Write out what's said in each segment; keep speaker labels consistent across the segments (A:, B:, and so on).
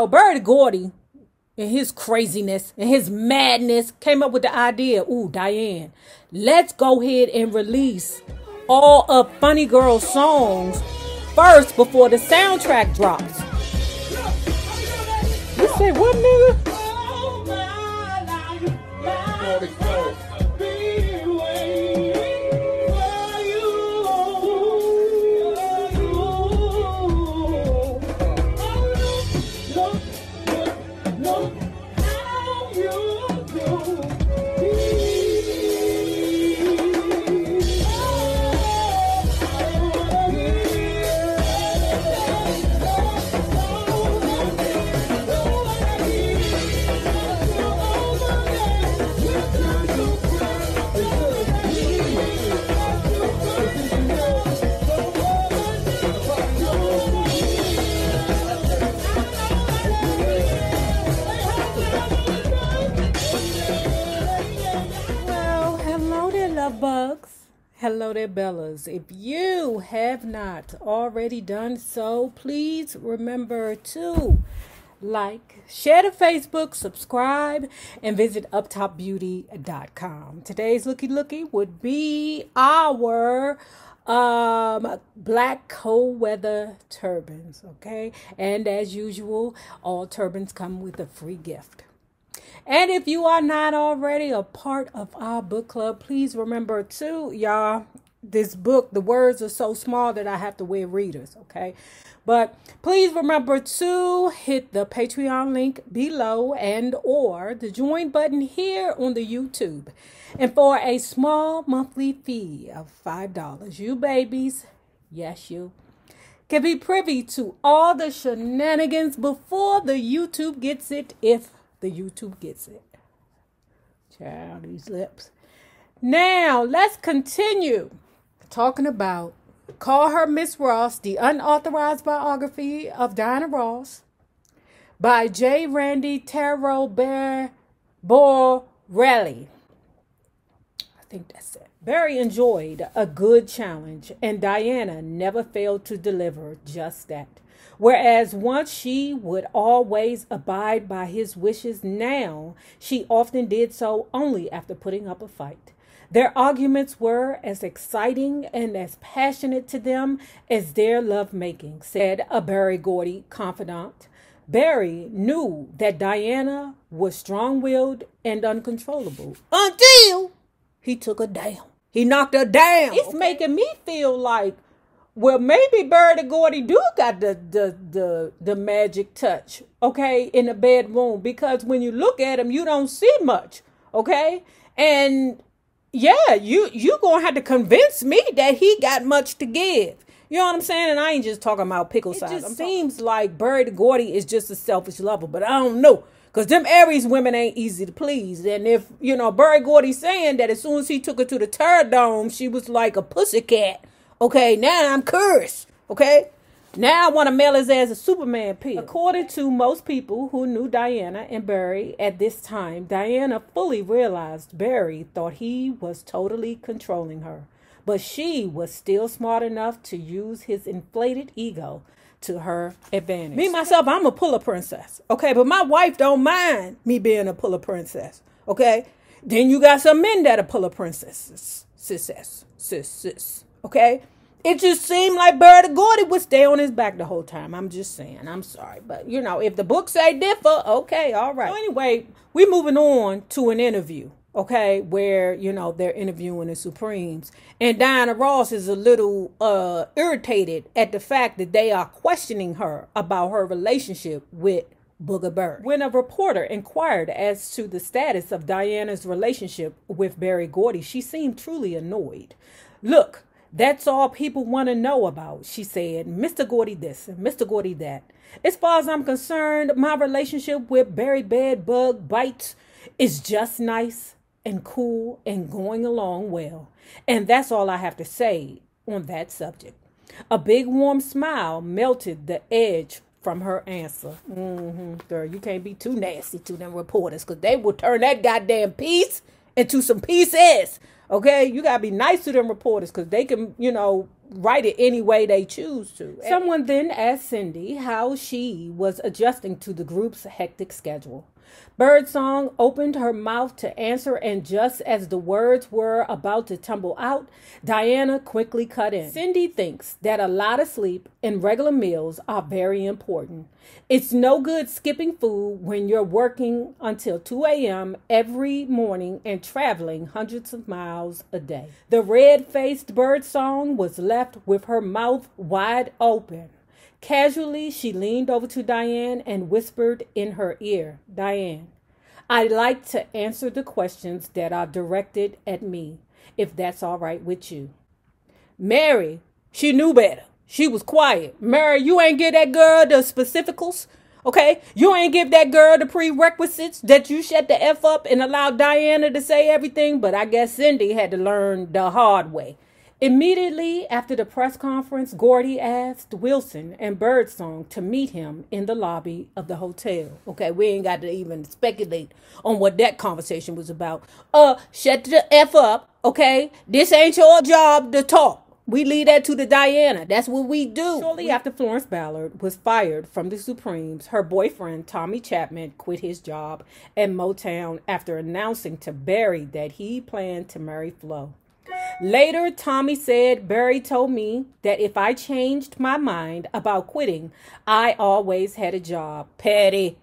A: Bertie Gordy, and his craziness and his madness, came up with the idea, ooh, Diane, let's go ahead and release all of Funny Girl's songs first before the soundtrack drops. You say what, nigga? Bugs. Hello there, Bellas. If you have not already done so, please remember to like, share to Facebook, subscribe, and visit uptopbeauty.com. Today's looky would be our black cold weather turbans, okay? And as usual, all turbans come with a free gift. And if you are not already a part of our book club, please remember to, y'all, this book, the words are so small that I have to wear readers, okay? But please remember to hit the Patreon link below and or the join button here on the YouTube. And for a small monthly fee of $5, you babies, yes you, can be privy to all the shenanigans before the YouTube gets it, if the YouTube gets it. Child, these lips. Now, let's continue talking about Call Her Miss Ross, the unauthorized biography of Diana Ross by J. Randy Taraborrelli. I think that's it. Barry enjoyed a good challenge, and Diana never failed to deliver just that. Whereas once she would always abide by his wishes, now she often did so only after putting up a fight. Their arguments were as exciting and as passionate to them as their lovemaking, said a Berry Gordy confidant. Barry knew that Diana was strong-willed and uncontrollable until he took her down. He knocked her down. It's making me feel like, well, maybe Bertie Gordy do got the magic touch, okay, in the bedroom, because when you look at him, you don't see much, okay? And yeah, you gonna have to convince me that he got much to give. You know what I'm saying? And I ain't just talking about pickle size. It just seems like Bertie Gordy is just a selfish lover, but I don't know. Because them Aries women ain't easy to please. And if, you know, Bertie Gordy saying that as soon as he took her to the Terror Dome, she was like a pussycat. Okay, now I'm cursed. Okay? Now I want to mail his ass a Superman pill. According to most people who knew Diana and Barry at this time, Diana fully realized Barry thought he was totally controlling her. But she was still smart enough to use his inflated ego to her advantage. Me, myself, I'm a puller princess. Okay, but my wife don't mind me being a puller princess. Okay? Then you got some men that are puller princesses. Sis. Okay? It just seemed like Bertie Gordy would stay on his back the whole time. I'm just saying. I'm sorry. But, you know, if the books say differ, okay, all right. So anyway, we're moving on to an interview, okay, where, you know, they're interviewing the Supremes. And Diana Ross is a little irritated at the fact that they are questioning her about her relationship with Booger Bird. When a reporter inquired as to the status of Diana's relationship with Berry Gordy, she seemed truly annoyed. Look, that's all people want to know about, she said. Mr. Gordy this and Mr. Gordy that. As far as I'm concerned, my relationship with Berry Bed Bug Bites is just nice and cool and going along well. And that's all I have to say on that subject. A big warm smile melted the edge from her answer. Girl, you can't be too nasty to them reporters, because they will turn that goddamn piece into some pieces. Okay, you gotta be nice to them reporters because they can, write it any way they choose to. Someone then asked Cindy how she was adjusting to the group's hectic schedule. Birdsong opened her mouth to answer, and just as the words were about to tumble out, Diana quickly cut in. Cindy thinks that a lot of sleep and regular meals are very important. It's no good skipping food when you're working until 2 a.m. every morning and traveling hundreds of miles a day. The red-faced Birdsong was left with her mouth wide open. Casually, she leaned over to Diane and whispered in her ear, "Diane, I'd like to answer the questions that are directed at me, if that's all right with you." Mary, she knew better. She was quiet. "Mary, you ain't give that girl the specificals, okay? You ain't give that girl the prerequisites that you shut the F up and allow Diana to say everything." But I guess Cindy had to learn the hard way. Immediately after the press conference, Gordy asked Wilson and Birdsong to meet him in the lobby of the hotel. Okay, we ain't got to even speculate on what that conversation was about. Shut the F up, okay? This ain't your job to talk. We leave that to the Diana. That's what we do. Shortly after Florence Ballard was fired from the Supremes, her boyfriend, Tommy Chapman, quit his job at Motown after announcing to Barry that he planned to marry Flo. Later, Tommy said, "Barry told me that if I changed my mind about quitting, I always had a job." Petty.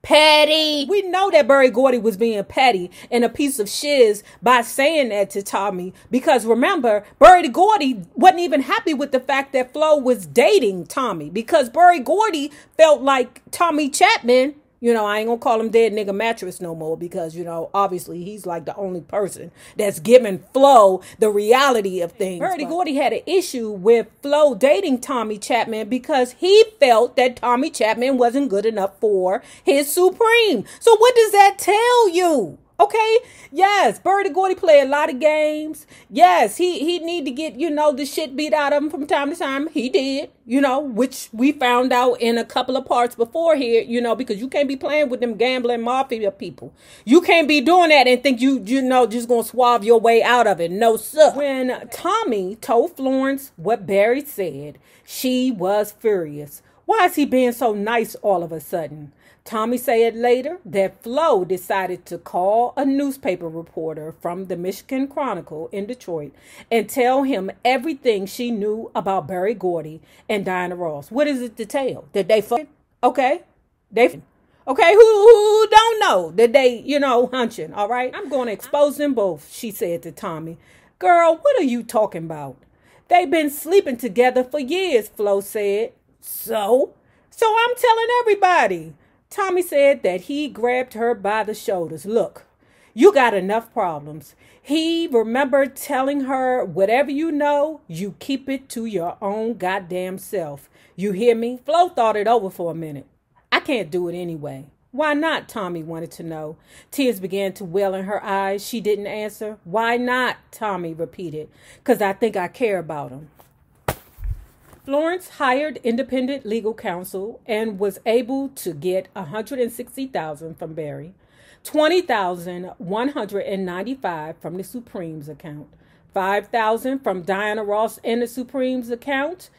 A: Petty. We know that Berry Gordy was being petty and a piece of shiz by saying that to Tommy, because remember, Berry Gordy wasn't even happy with the fact that Flo was dating Tommy, because Berry Gordy felt like Tommy Chapman, I ain't gonna call him dead nigga mattress no more, because, obviously he's like the only person that's giving Flo the reality of things. Berry Gordy had an issue with Flo dating Tommy Chapman because he felt that Tommy Chapman wasn't good enough for his Supreme. So what does that tell you? Okay, yes, Berry Gordy played a lot of games. Yes, he need to get, the shit beat out of him from time to time. He did, which we found out in a couple of parts before here, because you can't be playing with them gambling mafia people. You can't be doing that and think you just gonna suave your way out of it. No, sir. When Tommy told Florence what Barry said, she was furious. Why is he being so nice all of a sudden? Tommy said later that Flo decided to call a newspaper reporter from the Michigan Chronicle in Detroit and tell him everything she knew about Berry Gordy and Diana Ross. What is it to tell? That they fucking? Okay. Okay, who don't know that they, hunching, all right? "I'm going to expose them both," she said to Tommy. "Girl, what are you talking about? They've been sleeping together for years," Flo said. So I'm telling everybody." Tommy said that he grabbed her by the shoulders. "Look, you got enough problems." He remembered telling her, "Whatever you know, you keep it to your own goddamn self. You hear me?" Flo thought it over for a minute. "I can't do it anyway." "Why not?" Tommy wanted to know. Tears began to well in her eyes. She didn't answer. "Why not?" Tommy repeated. "'Cause I think I care about him." Florence hired independent legal counsel and was able to get $160,000 from Barry, $20,195 from the Supremes account, $5,000 from Diana Ross and the Supremes account,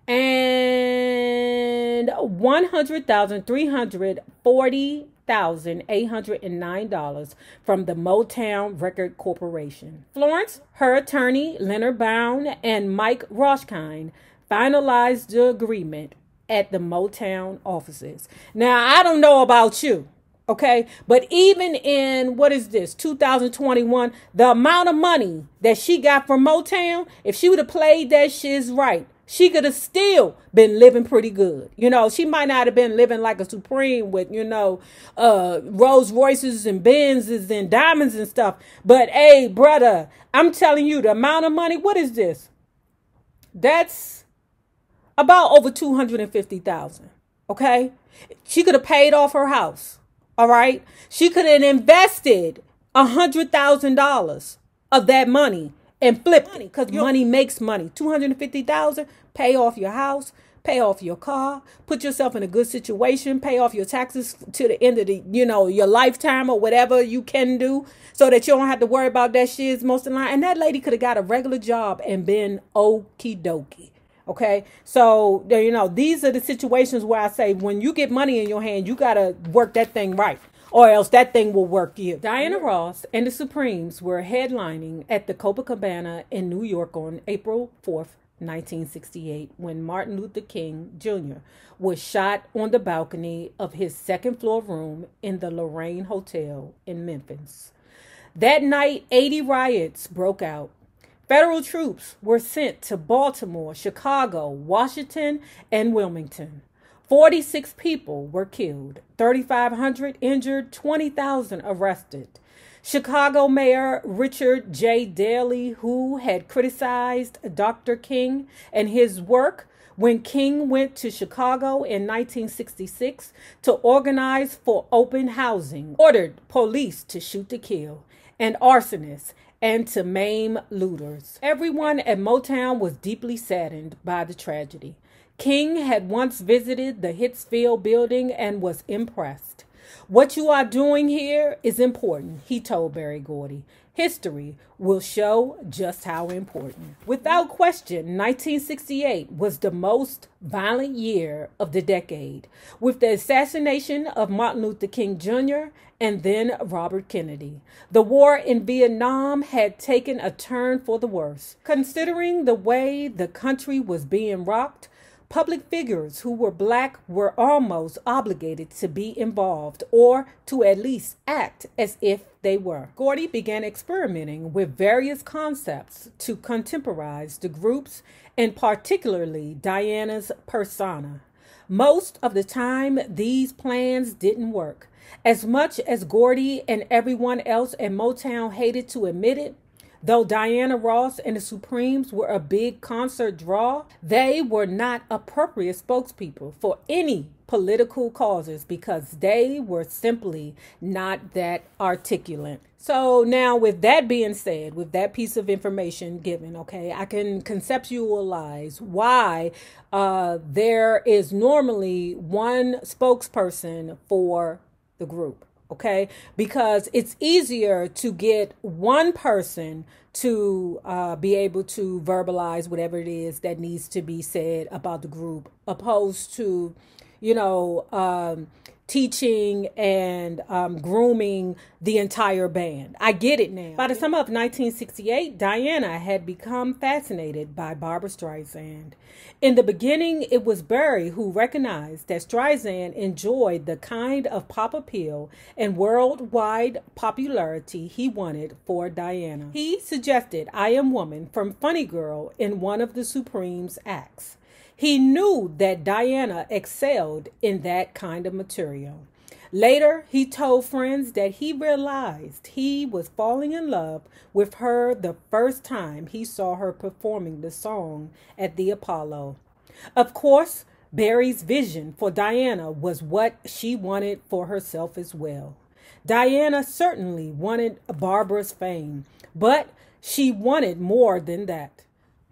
A: and $100,340,809 from the Motown Record Corporation. Florence, her attorney Leonard Bound, and Mike Roshkind finalized the agreement at the Motown offices. Now, I don't know about you, okay? But even in, 2021, the amount of money that she got from Motown, if she would have played that shiz right, she could have still been living pretty good. She might not have been living like a Supreme with, Rolls Royces and Benzes and diamonds and stuff. But, hey, brother, I'm telling you, the amount of money, what is this? That's about over $250,000. Okay, she could have paid off her house. All right, she could have invested $100,000 of that money and flipped it, because money makes money. $250,000, pay off your house, pay off your car, put yourself in a good situation, pay off your taxes to the end of the, your lifetime or whatever you can do so that you don't have to worry about that shit most of the line. And that lady could have got a regular job and been okie dokie. Okay, so, these are the situations where I say when you get money in your hand, you got to work that thing right, or else that thing will work you. Diana Ross and the Supremes were headlining at the Copacabana in New York on April 4th, 1968, when Martin Luther King Jr. was shot on the balcony of his second-floor room in the Lorraine Hotel in Memphis. That night, 80 riots broke out. Federal troops were sent to Baltimore, Chicago, Washington, and Wilmington. 46 people were killed, 3,500 injured, 20,000 arrested. Chicago Mayor Richard J. Daley, who had criticized Dr. King and his work when King went to Chicago in 1966 to organize for open housing, ordered police to shoot to kill, and arsonists, and to maim looters. Everyone at Motown was deeply saddened by the tragedy. King had once visited the Hitsfield building and was impressed. "What you are doing here is important," he told Berry Gordy. "History will show just how important." Without question, 1968 was the most violent year of the decade, with the assassination of Martin Luther King Jr. and then Robert Kennedy. The war in Vietnam had taken a turn for the worse. Considering the way the country was being rocked, public figures who were black were almost obligated to be involved, or to at least act as if they were. Gordy began experimenting with various concepts to contemporize the groups, and particularly Diana's persona. Most of the time, these plans didn't work. As much as Gordy and everyone else at Motown hated to admit it, though Diana Ross and the Supremes were a big concert draw, they were not appropriate spokespeople for any political causes because they were simply not that articulate. So now, with that being said, with that piece of information given, okay, I can conceptualize why there is normally one spokesperson for the group. Okay, because it's easier to get one person to be able to verbalize whatever it is that needs to be said about the group, opposed to, teaching and grooming the entire band. I get it now. By the summer of 1968, Diana had become fascinated by Barbra Streisand. In the beginning, it was Barry who recognized that Streisand enjoyed the kind of pop appeal and worldwide popularity he wanted for Diana. He suggested "I Am Woman" from Funny Girl in one of the Supremes' acts. He knew that Diana excelled in that kind of material. Later, he told friends that he realized he was falling in love with her the first time he saw her performing the song at the Apollo. Of course, Barry's vision for Diana was what she wanted for herself as well. Diana certainly wanted Barbra's fame, but she wanted more than that.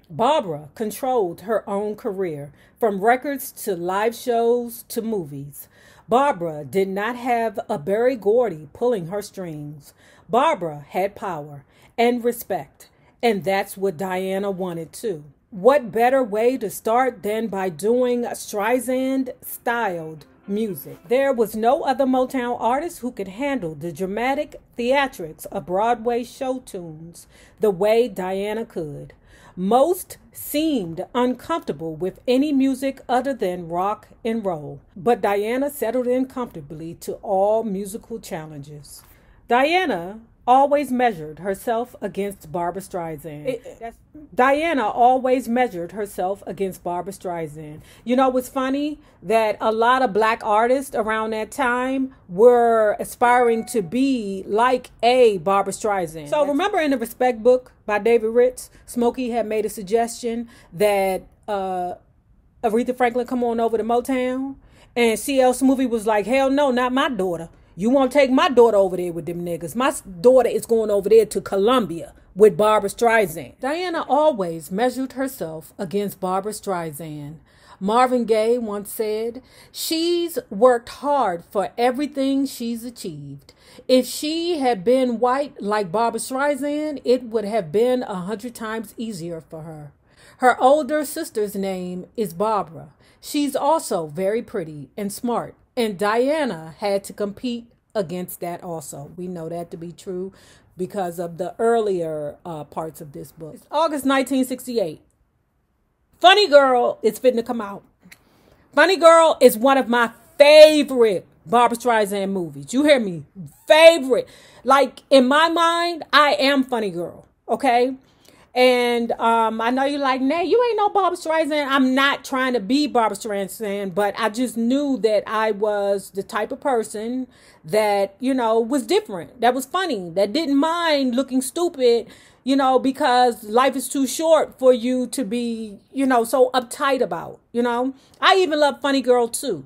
A: Barbra controlled her own career, from records to live shows to movies. Barbra did not have a Berry Gordy pulling her strings. Barbra had power and respect, and that's what Diana wanted too. What better way to start than by doing Streisand-styled music? There was no other Motown artist who could handle the dramatic theatrics of Broadway show tunes the way Diana could. Most seemed uncomfortable with any music other than rock and roll, but Diana settled in comfortably to all musical challenges. Diana always measured herself against Barbra Streisand. Diana always measured herself against Barbra Streisand. You know what's funny? That a lot of black artists around that time were aspiring to be like a Barbra Streisand. So remember in the Respect book by David Ritz, Smokey had made a suggestion that Aretha Franklin come on over to Motown, and C.L. Smoothie was like, hell no, not my daughter. You won't take my daughter over there with them niggas. My daughter is going over there to Columbia with Barbra Streisand. Diana always measured herself against Barbra Streisand. Marvin Gaye once said, "She's worked hard for everything she's achieved. If she had been white like Barbra Streisand, it would have been 100 times easier for her." Her older sister's name is Barbara. She's also very pretty and smart, and Diana had to compete against that also. We know that to be true because of the earlier parts of this book. It's August 1968. Funny Girl is fitting to come out. Funny Girl is one of my favorite Barbra Streisand movies. You hear me? Favorite. Like, in my mind, I am Funny Girl. Okay? And I know you're like, Nay, you ain't no Barbra Streisand. I'm not trying to be Barbra Streisand, but I just knew that I was the type of person that, you know, was different, that was funny, that didn't mind looking stupid, you know, because life is too short for you to be, you know, so uptight about, you know. I even love Funny Girl too,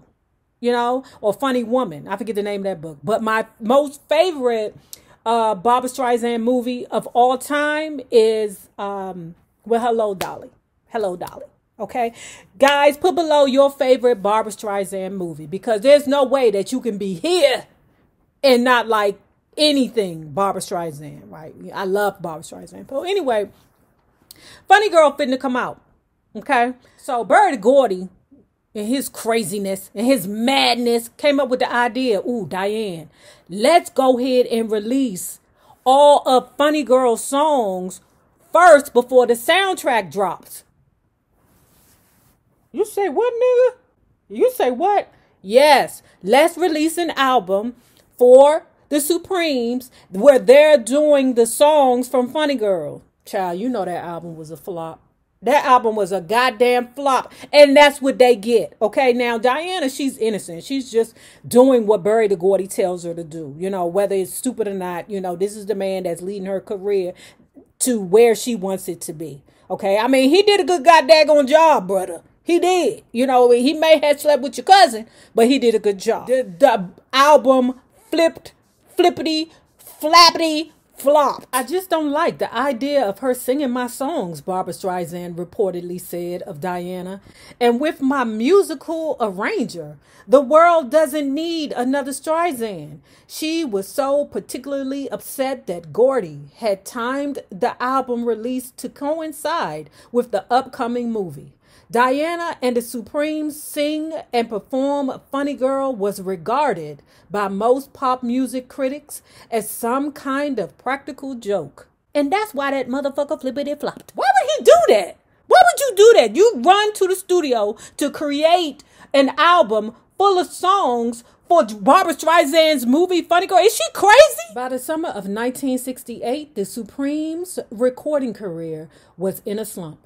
A: you know, or Funny Woman. I forget the name of that book. But my most favorite Barbra Streisand movie of all time is, well, Hello, Dolly. Hello, Dolly. Okay, guys, put below your favorite Barbra Streisand movie, because there's no way that you can be here and not like anything Barbra Streisand, right? I love Barbra Streisand. But anyway, Funny Girl fitting to come out. Okay, so Bertie Gordy and his craziness and his madness came up with the idea, ooh, Diane, let's go ahead and release all of Funny Girl's songs first before the soundtrack drops. You say what, nigga? You say what? Yes, let's release an album for the Supremes where they're doing the songs from Funny Girl. Child, you know that album was a flop. That album was a goddamn flop. And that's what they get. Okay, now Diana, she's innocent. She's just doing what Bertie Gordy tells her to do. You know, whether it's stupid or not, you know, this is the man that's leading her career to where she wants it to be. Okay, I mean, he did a good goddamn job, brother. He did. You know, he may have slept with your cousin, but he did a good job. The album flippity, flappity, flop. I just don't like the idea of her singing my songs, Barbra Streisand reportedly said of Diana. And with my musical arranger, the world doesn't need another Streisand. She was so particularly upset that Gordy had timed the album release to coincide with the upcoming movie. Diana and the Supremes sing and perform Funny Girl was regarded by most pop music critics as some kind of practical joke. And that's why that motherfucker flippity flopped. Why would he do that? Why would you do that? You run to the studio to create an album full of songs for Barbra Streisand's movie Funny Girl. Is she crazy? By the summer of 1968, the Supremes' recording career was in a slump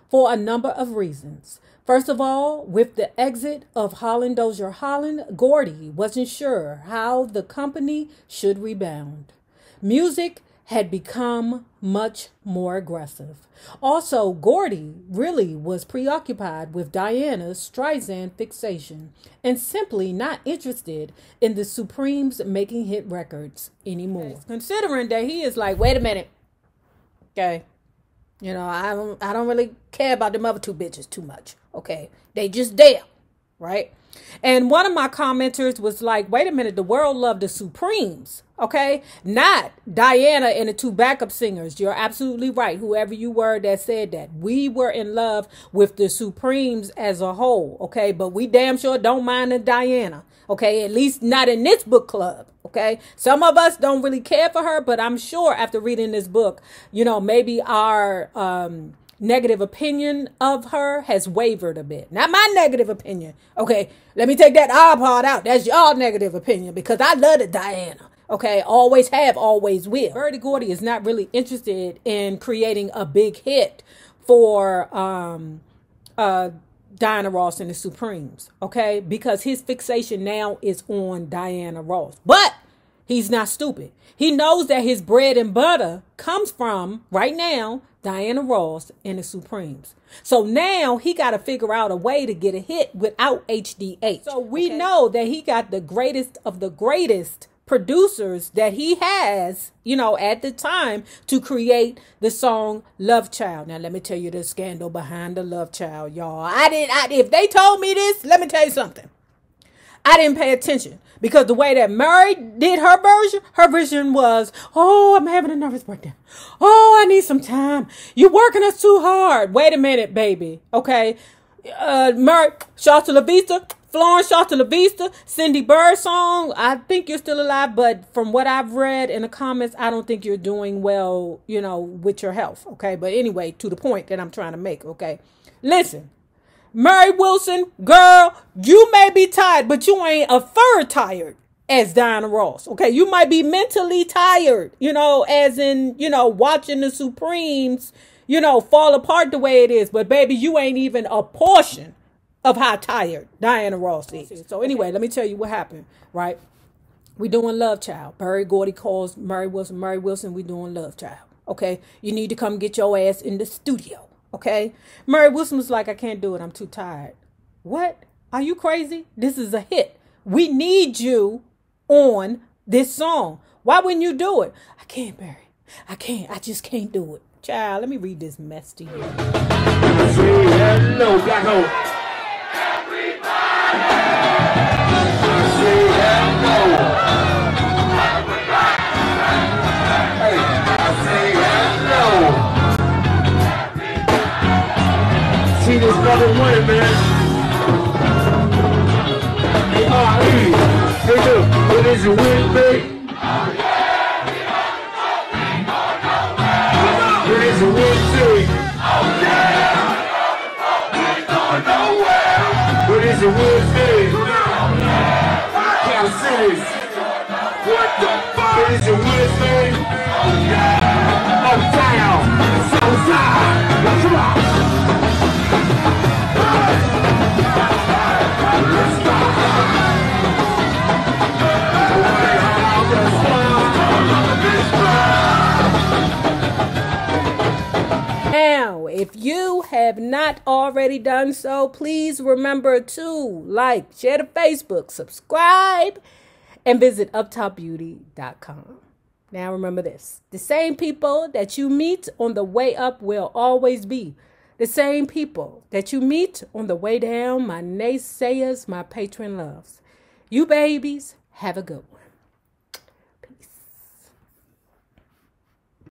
A: for a number of reasons. First of all, with the exit of Holland Dozier Holland, Gordy wasn't sure how the company should rebound. Music had become much more aggressive. Also, Gordy really was preoccupied with Diana's Streisand fixation and simply not interested in the Supremes making hit records anymore. Considering that he is like, wait a minute, okay, you know, I don't really care about them other two bitches too much. Okay, they just there, right? And one of my commenters was like, wait a minute, the world loved the Supremes, okay? Not Diana and the two backup singers. You're absolutely right, whoever you were that said that. We were in love with the Supremes as a whole, okay? But we damn sure don't mind the Diana, okay? At least not in this book club, okay? Some of us don't really care for her, but I'm sure after reading this book, you know, maybe our negative opinion of her has wavered a bit. Not my negative opinion. Okay, let me take that R part out. That's your negative opinion, because I love the Diana. Okay, always have, always will. Bertie Gordy is not really interested in creating a big hit for Diana Ross and the Supremes. Okay, because his fixation now is on Diana Ross. But he's not stupid. He knows that his bread and butter comes from, right now, Diana Ross and the Supremes. So now he got to figure out a way to get a hit without HDH. So we know that he got the greatest of the greatest producers that he has, you know, at the time to create the song Love Child. Now, let me tell you the scandal behind the Love Child, y'all. If they told me this, let me tell you something. I didn't pay attention because the way that Mary did her version was, oh, I'm having a nervous breakdown. Oh, I need some time. You're working us too hard. Wait a minute, baby. Okay. Mary, shout to La Vista. Florence, shout to La Vista. Cindy Bird song. I think you're still alive, but from what I've read in the comments, I don't think you're doing well, you know, with your health. Okay. But anyway, to the point that I'm trying to make. Okay. Listen. Mary Wilson, girl, you may be tired, but you ain't a third tired as Diana Ross. Okay, you might be mentally tired, you know, as in, you know, watching the Supremes, you know, fall apart the way it is. But baby, you ain't even a portion of how tired Diana Ross is. So anyway, let me tell you what happened, right? We doing Love Child. Berry Gordy calls Mary Wilson, we doing Love Child. Okay, you need to come get your ass in the studio. Okay. Mary Wilson was like, I can't do it. I'm too tired. What? Are you crazy? This is a hit. We need you on this song. Why wouldn't you do it? I can't, Barry. I can't. I just can't do it. Child, let me read this mess to you. Say hello, Black Hole. Everybody. Say hello. Hey, say hello. See this brother winning, man. A-R-E. Hey, look, what is it win, baby? Oh, yeah, we on the top, we ain't going nowhere. What is it win, baby? Oh, yeah, we on the top, we ain't going nowhere. What is it win, baby? Oh, yeah, Kansas City. What the fuck? What is it win, baby? Oh, yeah, uptown, Southside. Come on. Now, if you have not already done so, please remember to like, share to Facebook, subscribe, and visit uptopbeauty.com. Now, remember this. The same people that you meet on the way up will always be the same people that you meet on the way down, my naysayers, my patron loves. You babies, have a good one.